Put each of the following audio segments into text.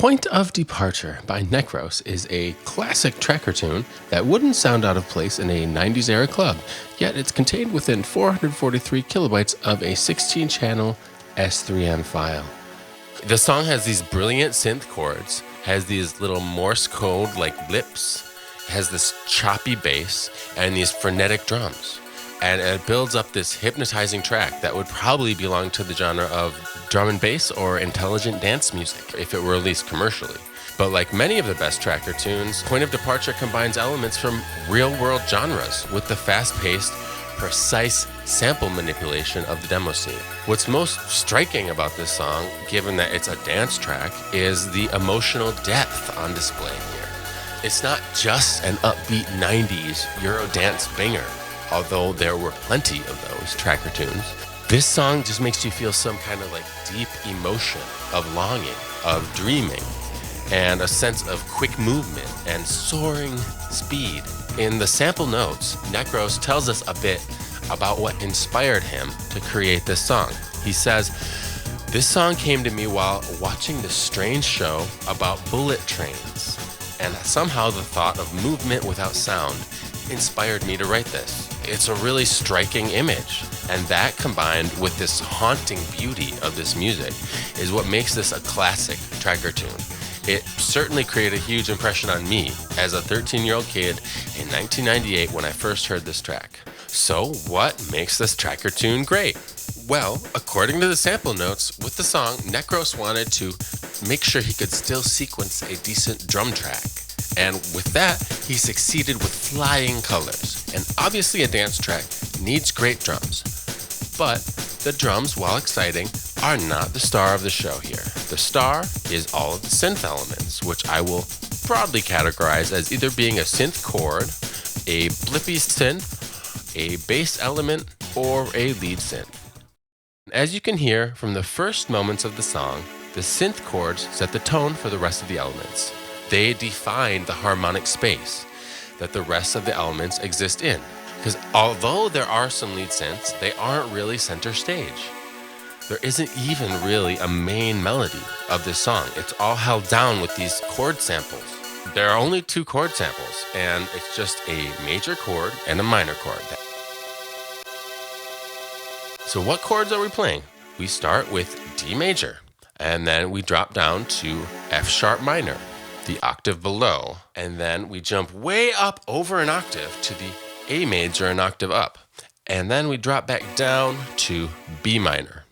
Point of Departure by Necros is a classic tracker tune that wouldn't sound out of place in a 90s era club, yet it's contained within 443 kilobytes of a 16-channel S3M file. The song has these brilliant synth chords, has these little Morse code like blips, has this choppy bass, and these frenetic drums. And it builds up this hypnotizing track that would probably belong to the genre of drum and bass or intelligent dance music if it were released commercially. But like many of the best tracker tunes, Point of Departure combines elements from real-world genres with the fast-paced, precise sample manipulation of the demo scene. What's most striking about this song, given that it's a dance track, is the emotional depth on display here. It's not just an upbeat 90s Eurodance banger, although there were plenty of those tracker tunes. This song just makes you feel some kind of like deep emotion of longing, of dreaming, and a sense of quick movement and soaring speed. In the sample notes, Necros tells us a bit about what inspired him to create this song. He says, "This song came to me while watching this strange show about bullet trains, and somehow the thought of movement without sound inspired me to write this. It's a really striking image, and that combined with this haunting beauty of this music is what makes this a classic tracker tune. It certainly created a huge impression on me as a 13-year-old kid in 1998 when I first heard this track. So what makes this tracker tune great? Well, according to the sample notes, with the song, Necros wanted to make sure he could still sequence a decent drum track. And with that, he succeeded with flying colors. And obviously a dance track needs great drums. But the drums, while exciting, are not the star of the show here. The star is all of the synth elements, which I will broadly categorize as either being a synth chord, a blippy synth, a bass element, or a lead synth. As you can hear from the first moments of the song, the synth chords set the tone for the rest of the elements. They define the harmonic space that the rest of the elements exist in. Because although there are some lead synths, they aren't really center stage. There isn't even really a main melody of this song. It's all held down with these chord samples. There are only 2 chord samples, and it's just a major chord and a minor chord. So what chords are we playing? We start with D major, and then we drop down to F sharp minor, the octave below, and then we jump way up over an octave to the A major, an octave up, and then we drop back down to B minor.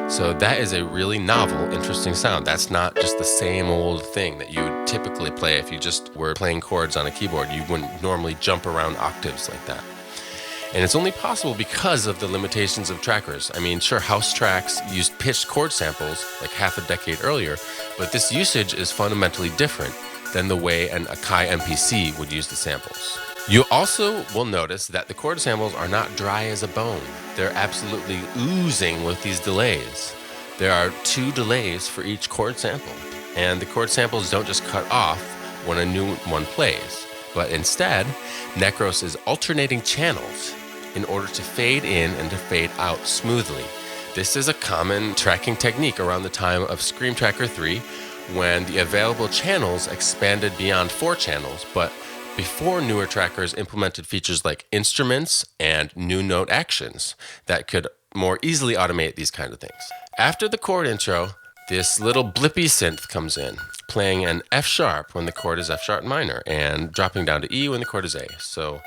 So that is a really novel, interesting sound. That's not just the same old thing that you would typically play if you just were playing chords on a keyboard. You wouldn't normally jump around octaves like that. And it's only possible because of the limitations of trackers. I mean, sure, house tracks used pitched chord samples like half a decade earlier, but this usage is fundamentally different than the way an Akai MPC would use the samples. You also will notice that the chord samples are not dry as a bone. They're absolutely oozing with these delays. There are 2 delays for each chord sample, and the chord samples don't just cut off when a new one plays, but instead, Necros is alternating channels in order to fade in and to fade out smoothly. This is a common tracking technique around the time of Scream Tracker 3 when the available channels expanded beyond 4 channels, but before newer trackers implemented features like instruments and new note actions that could more easily automate these kind of things. After the chord intro, this little blippy synth comes in, playing an F sharp when the chord is F sharp minor and dropping down to E when the chord is A. So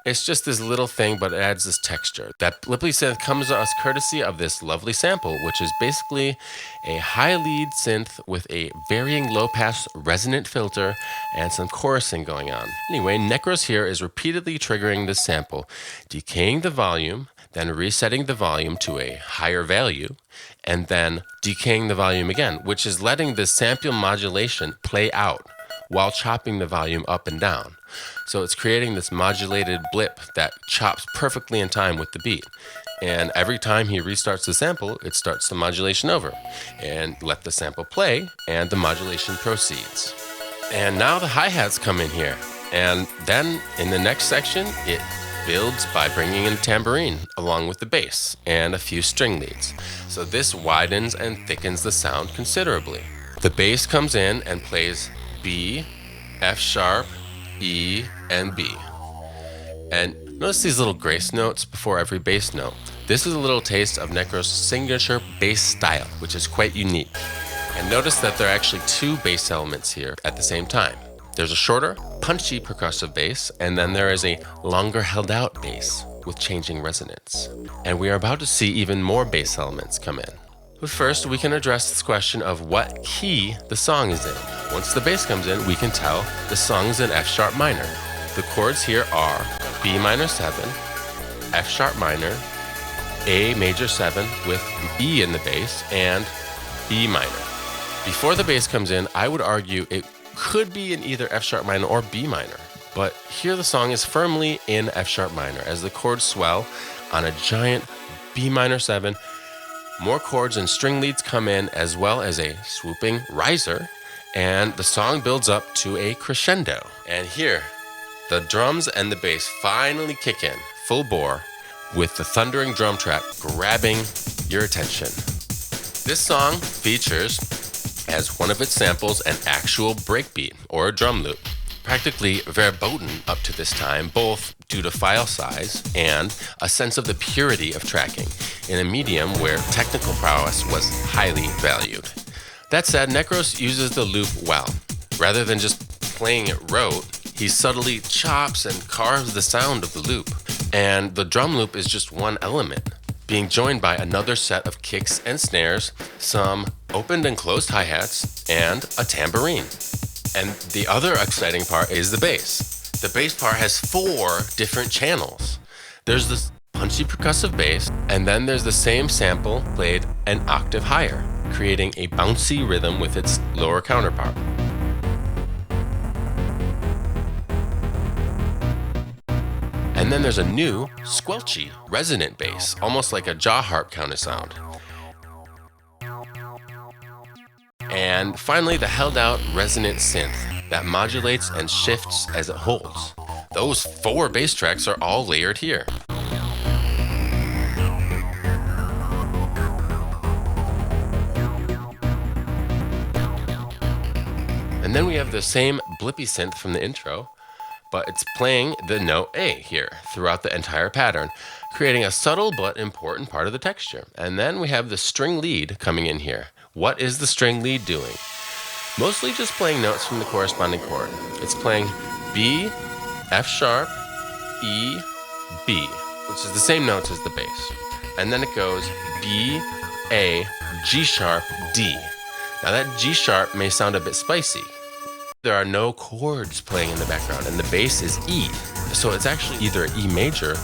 it's just this little thing, but it adds this texture. That blippy synth comes to us courtesy of this lovely sample, which is basically a high lead synth with a varying low pass resonant filter and some chorusing going on. Anyway, Necros here is repeatedly triggering this sample, decaying the volume, then resetting the volume to a higher value, and then decaying the volume again, which is letting the sample modulation play out while chopping the volume up and down. So it's creating this modulated blip that chops perfectly in time with the beat. And every time he restarts the sample, it starts the modulation over. And let the sample play, and the modulation proceeds. And now the hi-hats come in here. And then in the next section, it builds by bringing in a tambourine along with the bass and a few string leads. So this widens and thickens the sound considerably. The bass comes in and plays B, F sharp, E, and B. And notice these little grace notes before every bass note. This is a little taste of Necros' signature bass style, which is quite unique. And notice that there are actually two bass elements here at the same time. There's a shorter, punchy percussive bass, and then there is a longer held out bass with changing resonance. And we are about to see even more bass elements come in. But first, we can address this question of what key the song is in. Once the bass comes in, we can tell the song is in F sharp minor. The chords here are B minor 7, F sharp minor, A major 7 with E in the bass, and B minor. Before the bass comes in, I would argue it could be in either F sharp minor or B minor. But here the song is firmly in F sharp minor as the chords swell on a giant B minor 7. More chords and string leads come in, as well as a swooping riser, and the song builds up to a crescendo. And here, the drums and the bass finally kick in, full bore, with the thundering drum track grabbing your attention. This song features, as one of its samples, an actual breakbeat, or a drum loop. Practically verboten up to this time, both due to file size and a sense of the purity of tracking in a medium where technical prowess was highly valued. That said, Necros uses the loop well. Rather than just playing it rote, he subtly chops and carves the sound of the loop. And the drum loop is just one element, being joined by another set of kicks and snares, some opened and closed hi-hats, and a tambourine. And the other exciting part is the bass. The bass part has 4 different channels. There's this punchy percussive bass, and then there's the same sample played an octave higher, creating a bouncy rhythm with its lower counterpart. And then there's a new, squelchy, resonant bass, almost like a jaw harp kind of sound. And finally, the held out resonant synth that modulates and shifts as it holds. Those 4 bass tracks are all layered here. And then we have the same blippy synth from the intro, but it's playing the note A here throughout the entire pattern, creating a subtle but important part of the texture. And then we have the string lead coming in here. What is the string lead doing? Mostly just playing notes from the corresponding chord. It's playing B, F sharp, E, B, which is the same notes as the bass. And then it goes B, A, G sharp, D. Now that G sharp may sound a bit spicy. There are no chords playing in the background, and the bass is E. So it's actually either E major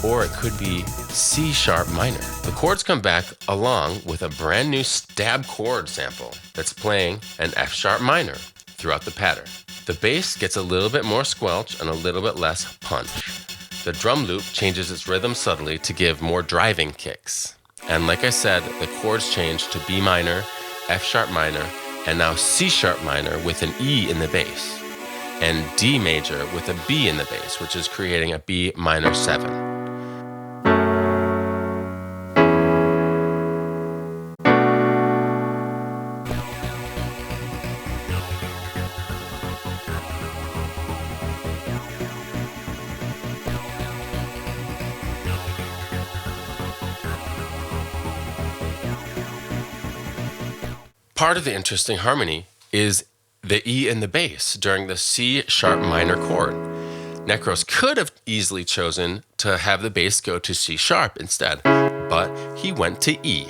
or it could be C sharp minor. The chords come back along with a brand new stab chord sample that's playing an F sharp minor throughout the pattern. The bass gets a little bit more squelch and a little bit less punch. The drum loop changes its rhythm subtly to give more driving kicks. And like I said, the chords change to B minor, F sharp minor, and now C sharp minor with an E in the bass, and D major with a B in the bass, which is creating a B minor 7. Part of the interesting harmony is the E in the bass during the C sharp minor chord. Necros could have easily chosen to have the bass go to C sharp instead, but he went to E.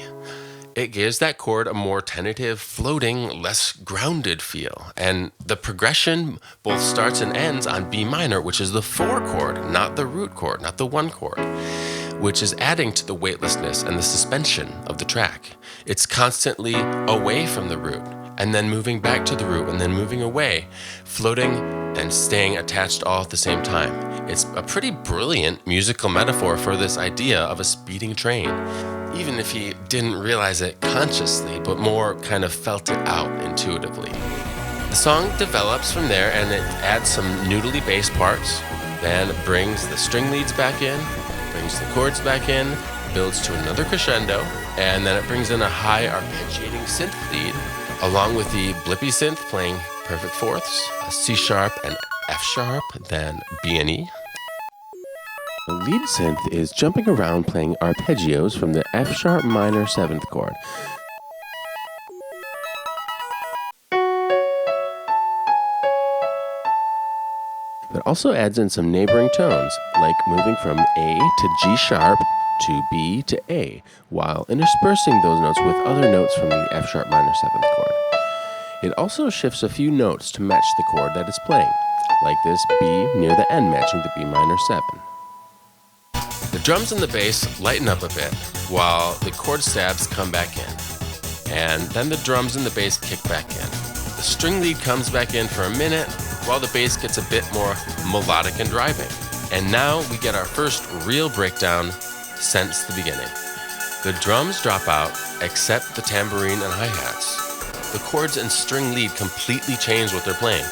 It gives that chord a more tentative, floating, less grounded feel. And the progression both starts and ends on B minor, which is the 4 chord, not the root chord, not the 1 chord, which is adding to the weightlessness and the suspension of the track. It's constantly away from the root, and then moving back to the root, and then moving away, floating and staying attached all at the same time. It's a pretty brilliant musical metaphor for this idea of a speeding train, even if he didn't realize it consciously, but more kind of felt it out intuitively. The song develops from there, and it adds some noodly bass parts, then brings the string leads back in, brings the chords back in, builds to another crescendo, and then it brings in a high arpeggiating synth lead along with the blippy synth playing perfect fourths, a C sharp and F sharp, then B and E. The lead synth is jumping around playing arpeggios from the F sharp minor 7th chord. But also adds in some neighboring tones, like moving from A to G sharp to B to A, while interspersing those notes with other notes from the F sharp minor 7th chord. It also shifts a few notes to match the chord that it's playing, like this B near the end matching the B minor 7. The drums and the bass lighten up a bit, while the chord stabs come back in. And then the drums and the bass kick back in. The string lead comes back in for a minute, while the bass gets a bit more melodic and driving. And now we get our first real breakdown since the beginning. The drums drop out, except the tambourine and hi-hats. The chords and string lead completely change what they're playing.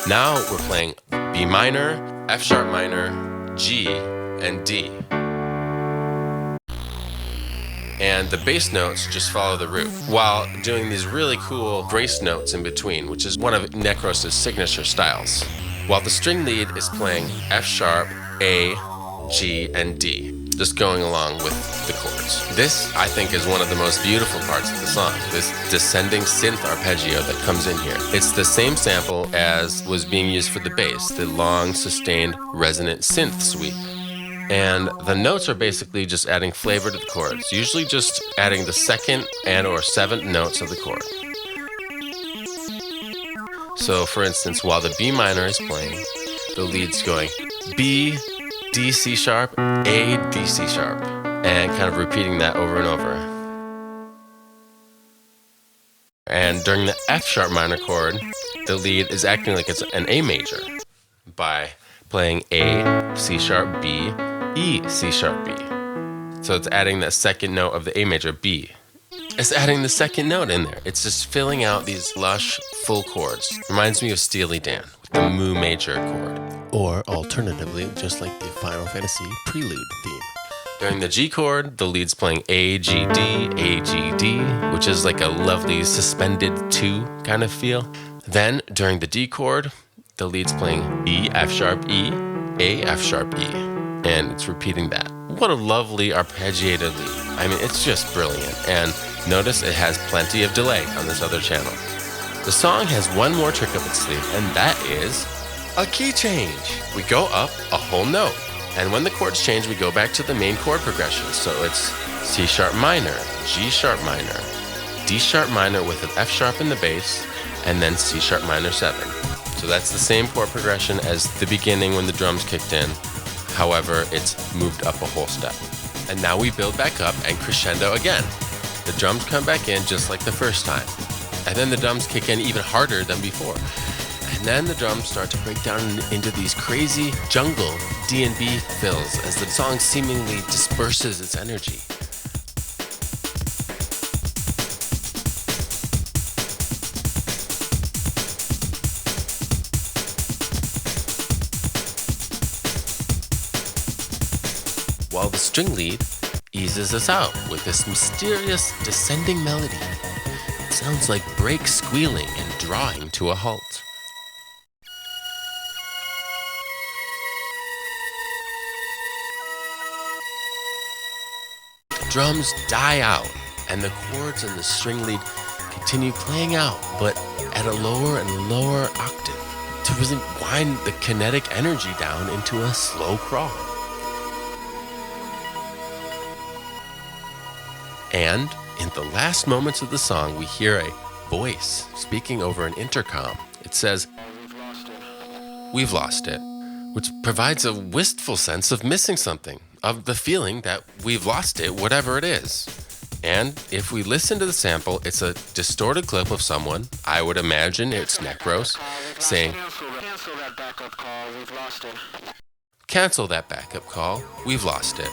Now we're playing B minor, F sharp minor, G, and D. And the bass notes just follow the root, while doing these really cool grace notes in between, which is one of Necros' signature styles. While the string lead is playing F sharp, A, G, and D, just going along with the chords. This, I think, is one of the most beautiful parts of the song, this descending synth arpeggio that comes in here. It's the same sample as was being used for the bass, the long, sustained, resonant synth sweep. And the notes are basically just adding flavor to the chords, usually just adding the 2nd and or 7th notes of the chord. So for instance, while the B minor is playing, the lead's going B, D, C sharp, A, D, C sharp, and kind of repeating that over and over. And during the F sharp minor chord, the lead is acting like it's an A major by playing A, C sharp, B, E, C sharp, B. So it's adding that 2nd note of the A major, B. It's adding the 2nd note in there. It's just filling out these lush, full chords. Reminds me of Steely Dan with the Mu major chord. Or alternatively, just like the Final Fantasy prelude theme. During the G chord, the lead's playing A, G, D, A, G, D, which is like a lovely suspended 2 kind of feel. Then during the D chord, the lead's playing B, F sharp, E, A, F sharp, E. And it's repeating that. What a lovely arpeggiated lead. I mean, it's just brilliant. And notice it has plenty of delay on this other channel. The song has one more trick up its sleeve, and that is a key change. We go up a whole note. And when the chords change, we go back to the main chord progression. So it's C sharp minor, G sharp minor, D sharp minor with an F sharp in the bass, and then C sharp minor 7. So that's the same chord progression as the beginning when the drums kicked in. However, it's moved up a whole step. And now we build back up and crescendo again. The drums come back in just like the first time. And then the drums kick in even harder than before. And then the drums start to break down into these crazy jungle D&B fills as the song seemingly disperses its energy. While the string lead eases us out with this mysterious descending melody. It sounds like brakes squealing and drawing to a halt. Drums die out, and the chords and the string lead continue playing out, but at a lower and lower octave to really wind the kinetic energy down into a slow crawl. And in the last moments of the song, we hear a voice speaking over an intercom. It says, "We've lost it," which provides a wistful sense of missing something, of the feeling that we've lost it, whatever it is. And if we listen to the sample, it's a distorted clip of someone, I would imagine it's Necros, saying, "Cancel that backup call, we've lost it." Cancel that backup call, we've lost it.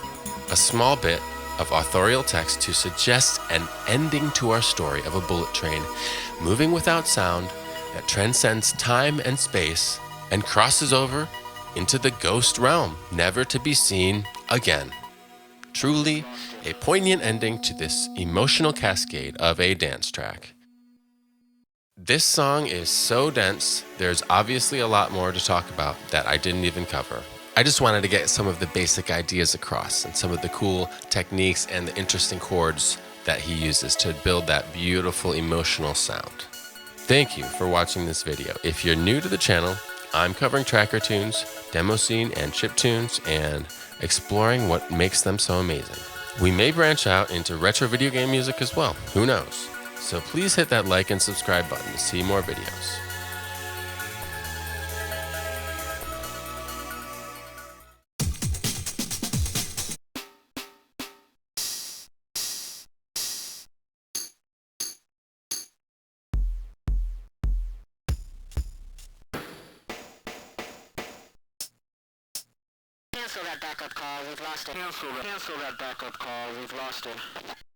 A small bit of authorial text to suggest an ending to our story of a bullet train moving without sound that transcends time and space and crosses over into the ghost realm, never to be seen again. Truly a poignant ending to this emotional cascade of a dance track. This song is so dense, there's obviously a lot more to talk about that I didn't even cover. I just wanted to get some of the basic ideas across and some of the cool techniques and the interesting chords that he uses to build that beautiful emotional sound. Thank you for watching this video. If you're new to the channel, I'm covering tracker tunes, demo scene, and chip tunes, and exploring what makes them so amazing. We may branch out into retro video game music as well, who knows? So please hit that like and subscribe button to see more videos. Cancel that backup call, we've lost it. Cancel that backup call, we've lost it.